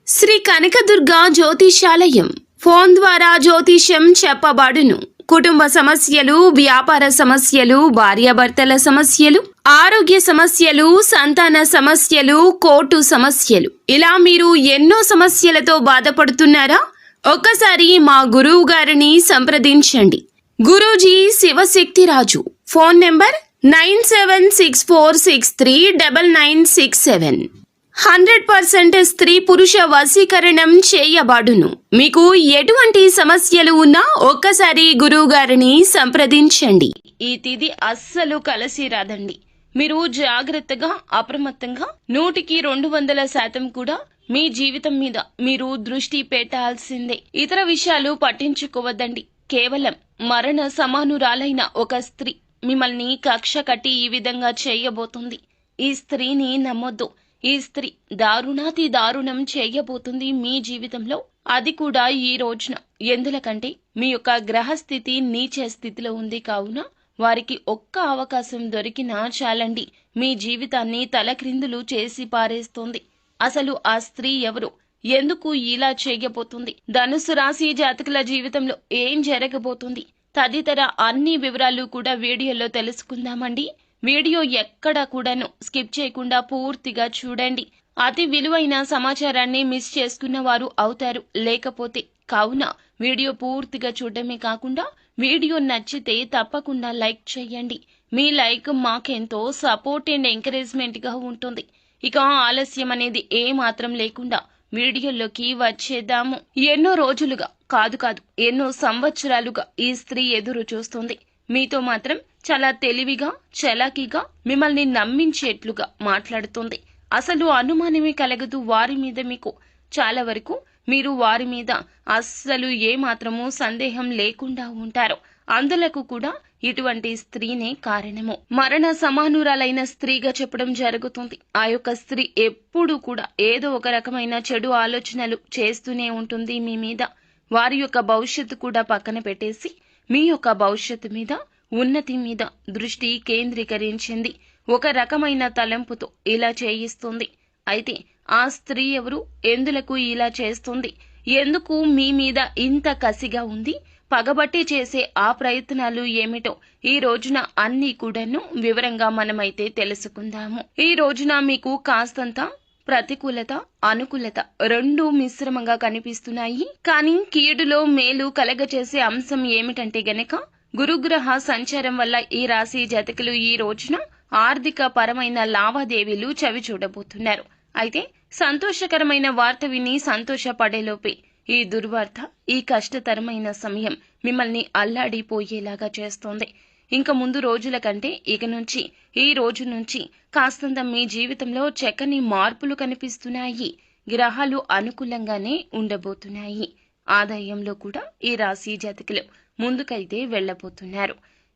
Shri Kanakadurga జ్యోతిషాలయం phone ద్వారా జ్యోతిష్యం చెప్పబడును. కుటుంబ సమస్యలు, వ్యాపార సమస్యలు, భార్యాభర్తల సమస్యలు, ఆరోగ్య సమస్యలు, సంతాన సమస్యలు, కోర్టు సమస్యలు, ఇలా మీరు ఎన్నో సమస్యలతో బాధపడుతున్నారా? ఒక్కసారి మా గురువు గారిని సంప్రదించండి. గురూజీ శివశక్తిరాజు. Phone number 9764639967. 100% స్త్రీ పురుష వశీకరణం చేయబడును. మీకు ఎటువంటి సమస్యలు ఉన్నా ఒక్కసారి గురువు గారిని సంప్రదించండి. ఈ తిథి అస్సలు కలిసి రాదండి. మీరు జాగ్రత్తగా, అప్రమత్తంగా 100% కూడా మీ జీవితం మీద మీరు దృష్టి పెట్టాల్సిందే. ఇతర విషయాలు పట్టించుకోవద్దండి. కేవలం మరణ సమానురాలైన ఒక స్త్రీ మిమ్మల్ని కక్ష కట్టి ఈ విధంగా చేయబోతుంది. ఈ స్త్రీని నమ్మొద్దు. ఈ స్త్రీ దారుణాతి దారుణం చేయబోతుంది మీ జీవితంలో. అది కూడా ఈ రోజున. ఎందుకంటే మీ యొక్క గ్రహస్థితి నీచ స్థితిలో ఉంది కావున వారికి ఒక్క అవకాశం దొరికినా చాలండి, మీ జీవితాన్ని తలక్రిందులు చేసి పారేస్తోంది. అసలు ఆ స్త్రీ ఎవరు? ఎందుకు ఇలా చేయబోతుంది? ధనుసు రాశి జాతకుల జీవితంలో ఏం జరగబోతుంది? తదితర అన్ని వివరాలు కూడా వీడియోలో తెలుసుకుందామండి. వీడియో ఎక్కడా కూడాను స్కిప్ చేయకుండా పూర్తిగా చూడండి. అతి విలువైన సమాచారాన్ని మిస్ చేసుకున్న వారు అవుతారు. లేకపోతే కావున వీడియో పూర్తిగా చూడటమే కాకుండా వీడియో నచ్చితే తప్పకుండా లైక్ చేయండి. మీ లైక్ మాకెంతో సపోర్ట్ అండ్ ఎంకరేజ్మెంట్ గా ఉంటుంది. ఇక ఆలస్యం అనేది ఏ మాత్రం లేకుండా వీడియోలోకి వచ్చేద్దాము. ఎన్నో రోజులుగా కాదు ఎన్నో సంవత్సరాలుగా ఈ స్త్రీ ఎదురు చూస్తుంది. మీతో మాత్రం చాలా తెలివిగా, చలాకీగా మిమ్మల్ని నమ్మించేట్లుగా మాట్లాడుతుంది. అసలు అనుమానమే కలగదు వారి మీద మీకు. చాలా వరకు మీరు వారి మీద అస్సలు ఏమాత్రము సందేహం లేకుండా ఉంటారు. అందులకు కూడా ఇటువంటి స్త్రీనే కారణము. మరణ సమానురాలైన స్త్రీగా చెప్పడం జరుగుతుంది. ఆ యొక్క స్త్రీ ఎప్పుడూ కూడా ఏదో ఒక రకమైన చెడు ఆలోచనలు చేస్తూనే ఉంటుంది మీ మీద. వారి యొక్క భవిష్యత్తు కూడా పక్కన పెట్టేసి మీ యొక్క భవిష్యత్తు మీద, ఉన్నతి మీద దృష్టి కేంద్రీకరించింది. ఒక రకమైన తలంపుతో ఇలా చేయిస్తుంది. అయితే ఆ స్త్రీ ఎవరు? ఎందులకు ఇలా చేస్తుంది? ఎందుకు మీ మీద ఇంత కసిగా ఉంది? పగబట్టి చేసే ఆ ప్రయత్నాలు ఏమిటో ఈ రోజున అన్ని కూడాను వివరంగా మనమైతే తెలుసుకుందాము. ఈ రోజున మీకు కాస్తంత ప్రతికూలత, అనుకూలత రెండూ మిశ్రమంగా కనిపిస్తున్నాయి. కానీ కీడులో మేలు కలగచేసే అంశం ఏమిటంటే గనక గురుగ్రహ సంచారం వల్ల ఈ రాశి జాతకులు ఈ రోజున ఆర్థిక పరమైన లావాదేవీలు చవి చూడబోతున్నారు. అయితే సంతోషకరమైన వార్త విని సంతోషపడేలోపే ఈ దుర్వార్త, ఈ కష్టతరమైన సమయం మిమ్మల్ని అల్లాడిపోయేలాగా చేస్తోంది. ఇంక ముందు రోజుల కంటే ఇక నుంచి, ఈ రోజు నుంచి కాస్తంత మీ జీవితంలో చక్కని మార్పులు కనిపిస్తున్నాయి. గ్రహాలు అనుకూలంగానే ఉండబోతున్నాయి. ఆదాయంలో కూడా ఈ రాశి జాతకులు ముందుకైతే వెళ్లబోతున్నారు.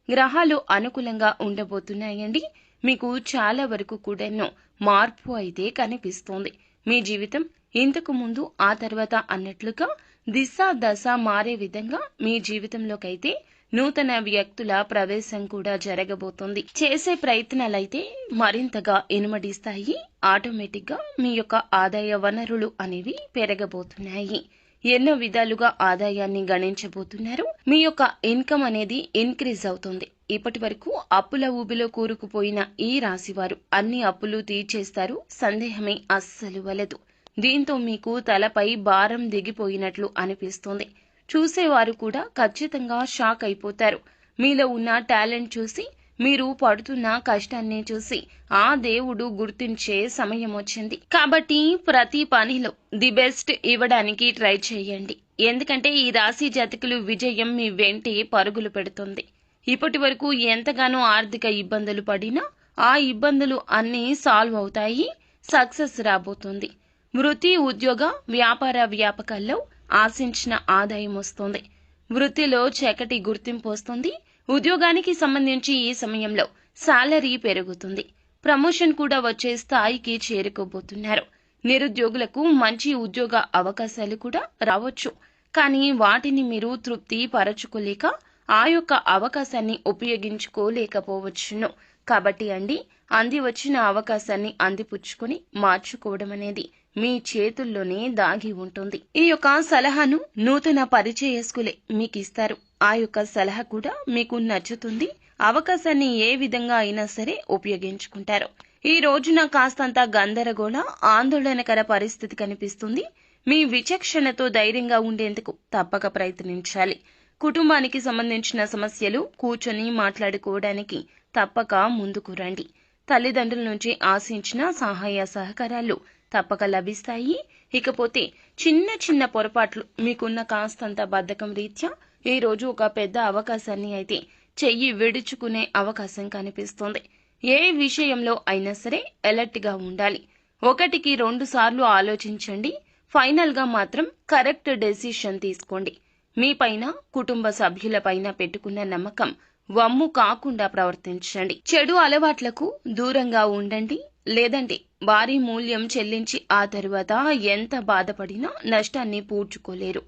గ్రహాలు అనుకూలంగా ఉండబోతున్నాయండి. మీకు చాలా వరకు కూడాను మార్పు అయితే కనిపిస్తోంది. మీ జీవితం ఇంతకు ముందు, ఆ తర్వాత అన్నట్లుగా దిశ దశ మారే విధంగా మీ జీవితంలోకైతే నూతన వ్యక్తుల ప్రవేశం కూడా జరగబోతుంది. చేసే ప్రయత్నాలైతే మరింతగా ఇనుమడిస్తాయి. ఆటోమేటిక్ గా మీ యొక్క ఆదాయ వనరులు అనేవి పెరగబోతున్నాయి. ఎన్నో విధాలుగా ఆదాయాన్ని గణించబోతున్నారు. మీ యొక్క ఇన్కమ్ అనేది ఇంక్రీజ్ అవుతుంది. ఇప్పటి వరకు అప్పుల ఊబిలో కూరుకుపోయిన ఈ రాశివారు అన్ని అప్పులు తీర్చేస్తారు. సందేహమే అస్సలు వలదు. దీంతో మీకు తలపై భారం దిగిపోయినట్లు అనిపిస్తుంది. చూసేవారు కూడా ఖచ్చితంగా షాక్ అయిపోతారు. మీలో ఉన్న టాలెంట్ చూసి, మీరు పడుతున్న కష్టాన్ని చూసి ఆ దేవుడు గుర్తించే సమయం వచ్చింది. కాబట్టి ప్రతి పనిలో ది బెస్ట్ ఇవ్వడానికి ట్రై చేయండి. ఎందుకంటే ఈ రాశి జాతకులు విజయం మీ వెంటే పరుగులు పెడుతుంది. ఇప్పటి వరకు ఎంతగానో ఆర్థిక ఇబ్బందులు పడినా ఆ ఇబ్బందులు అన్నీ సాల్వ్ అవుతాయి. సక్సెస్ రాబోతుంది. వృత్తి, ఉద్యోగ, వ్యాపార వ్యాపకాల్లో ఆశించిన ఆదాయం వస్తుంది. వృత్తిలో చక్కటి గుర్తింపు వస్తుంది. ఉద్యోగానికి సంబంధించి ఈ సమయంలో సాలరీ పెరుగుతుంది. ప్రమోషన్ కూడా వచ్చే స్థాయికి చేరుకోబోతున్నారు. నిరుద్యోగులకు మంచి ఉద్యోగ అవకాశాలు కూడా రావచ్చు. కానీ వాటిని మీరు తృప్తి పరచుకోలేక ఆ యొక్క అవకాశాన్ని ఉపయోగించుకోలేకపోవచ్చును. కాబట్టి అంది వచ్చిన అవకాశాన్ని అందిపుచ్చుకొని మార్చుకోవడం అనేది మీ చేతుల్లోనే దాగి ఉంటుంది. ఈ యొక్క సలహాను నూతన పరిచయస్కులే మీకు ఇస్తారు. ఆ యొక్క సలహా కూడా మీకు నచ్చుతుంది. అవకాశాన్ని ఏ విధంగా అయినా సరే ఉపయోగించుకుంటారు. ఈ రోజున కాస్తంత గందరగోళ ఆందోళనకర పరిస్థితి కనిపిస్తుంది. మీ విచక్షణతో ధైర్యంగా ఉండేందుకు తప్పక ప్రయత్నించాలి. కుటుంబానికి సంబంధించిన సమస్యలు కూర్చొని మాట్లాడుకోవడానికి తప్పక ముందుకు రండి. తల్లిదండ్రుల నుంచి ఆశించిన సహాయ సహకారాలు తప్పక లభిస్తాయి. ఇకపోతే చిన్న చిన్న పొరపాట్లు మీకున్న కాస్తంత బద్ధకం రీత్యా ఈ రోజు ఒక పెద్ద అవకాశాన్ని అయితే చెయ్యి విడుచుకునే అవకాశం కనిపిస్తోంది. ఏ విషయంలో అయినా సరే అలర్ట్ గా ఉండాలి. 1కి 2 సార్లు ఆలోచించండి. ఫైనల్ గా మాత్రం కరెక్ట్ డెసిషన్ తీసుకోండి. మీపైన కుటుంబ సభ్యులపైన పెట్టుకున్న నమ్మకం వమ్ము కాకుండా ప్రవర్తించండి. చెడు అలవాట్లకు దూరంగా ఉండండి. లేదంటే భారీ మూల్యం చెల్లించి ఆ తరువాత ఎంత బాధపడినా నష్టాన్ని పూడ్చుకోలేరు.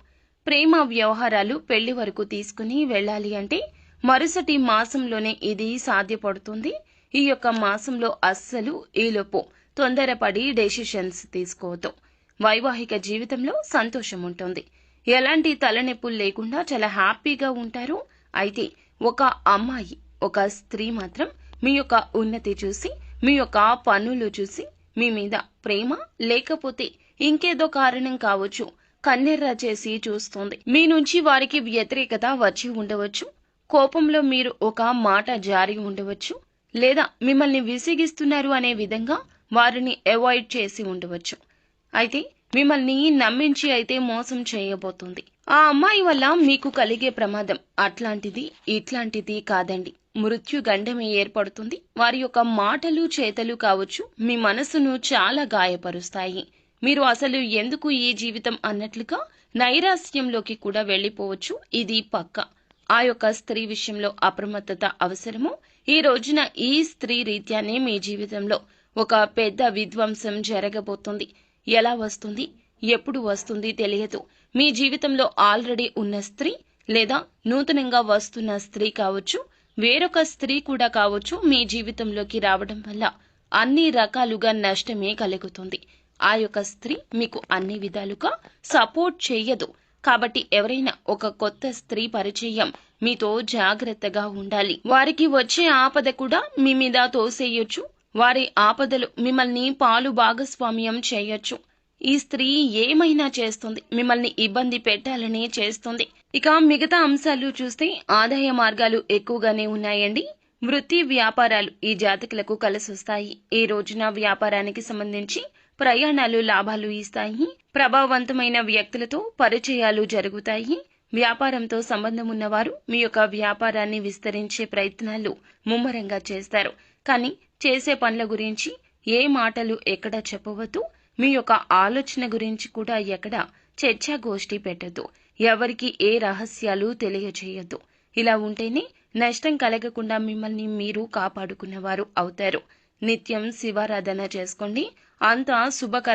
ప్రేమ వ్యవహారాలు పెళ్లి వరకు తీసుకుని వెళ్ళాలి అంటే మరుసటి మాసంలోనే ఇది సాధ్యపడుతుంది. ఈ యొక్క మాసంలో అస్సలు ఈలోపు తొందరపడి డెసిషన్స్ తీసుకోవద్దు. వైవాహిక జీవితంలో సంతోషం ఉంటుంది. ఎలాంటి తలనొప్పులు లేకుండా చాలా హ్యాపీగా ఉంటారు. అయితే ఒక అమ్మాయి, ఒక స్త్రీ మాత్రం మీ యొక్క ఉన్నతి చూసి, మీ యొక్క పనులు చూసి మీ మీద ప్రేమ లేకపోతే ఇంకేదో కారణం కావచ్చు కన్నెర్ర చేసి చూస్తోంది. మీ నుంచి వారికి వ్యతిరేకత వచ్చి ఉండవచ్చు. కోపంలో మీరు ఒక మాట జారి ఉండవచ్చు. లేదా మిమ్మల్ని విసిగిస్తున్నారు అనే విధంగా వారిని అవాయిడ్ చేసి ఉండవచ్చు. అయితే మిమ్మల్ని నమ్మించి అయితే మోసం చేయబోతుంది. ఆ అమ్మాయి వల్ల మీకు కలిగే ప్రమాదం అట్లాంటిది ఇట్లాంటిది కాదండి. మృత్యుగండమే ఏర్పడుతుంది. వారి యొక్క మాటలు చేతలు కావచ్చు మీ మనసును చాలా గాయపరుస్తాయి. మీరు అసలు ఎందుకు ఈ జీవితం అన్నట్లుగా నైరాస్యంలోకి కూడా వెళ్లిపోవచ్చు. ఇది పక్కా. ఆ యొక్క స్త్రీ విషయంలో అప్రమత్తత అవసరము. ఈ రోజున ఈ స్త్రీ రీత్యానే మీ జీవితంలో ఒక పెద్ద విధ్వంసం జరగబోతుంది. ఎలా వస్తుంది, ఎప్పుడు వస్తుంది తెలియదు. మీ జీవితంలో ఆల్రెడీ ఉన్న స్త్రీ లేదా నూతనంగా వస్తున్న స్త్రీ కావచ్చు, వేరొక స్త్రీ కూడా కావచ్చు మీ జీవితంలోకి రావడం వల్ల అన్ని రకాలుగా నష్టమే కలుగుతుంది. ఆ యొక్క స్త్రీ మీకు అన్ని విధాలుగా సపోర్ట్ చేయదు. కాబట్టి ఎవరైనా ఒక కొత్త స్త్రీ పరిచయం మీతో జాగ్రత్తగా ఉండాలి. వారికి వచ్చే ఆపద కూడా మీ మీద తోసేయొచ్చు. వారి ఆపదలు మిమ్మల్ని పాలు భాగస్వామ్యం చేయొచ్చు. ఈ స్త్రీ ఏమైనా చేస్తుంది, మిమ్మల్ని ఇబ్బంది పెట్టాలని చేస్తుంది. ఇక మిగతా అంశాలు చూస్తే ఆదాయ మార్గాలు ఎక్కువగానే ఉన్నాయండి. వృత్తి వ్యాపారాలు ఈ జాతకులకు కలిసొస్తాయి. ఈ రోజున వ్యాపారానికి సంబంధించి ప్రయాణాలు లాభాలు ఇస్తాయి. ప్రభావవంతమైన వ్యక్తులతో పరిచయాలు జరుగుతాయి. వ్యాపారంతో సంబంధం ఉన్నవారు మీ యొక్క వ్యాపారాన్ని విస్తరించే ప్రయత్నాలు ముమ్మరంగా చేస్తారు. కానీ చేసే పనుల గురించి ఏ మాటలు ఎక్కడ చెప్పవద్దు. మీ యొక్క ఆలోచన గురించి కూడా ఎక్కడ చర్చాగోష్ఠి పెట్టద్దు. ఎవరికి ఏ రహస్యాలు తెలియజేయద్దు. ఇలా ఉంటేనే నష్టం కలగకుండా మిమ్మల్ని మీరు కాపాడుకున్నవారు అవుతారు. నిత్యం శివారాధన చేసుకోండి. అంతా శుభకర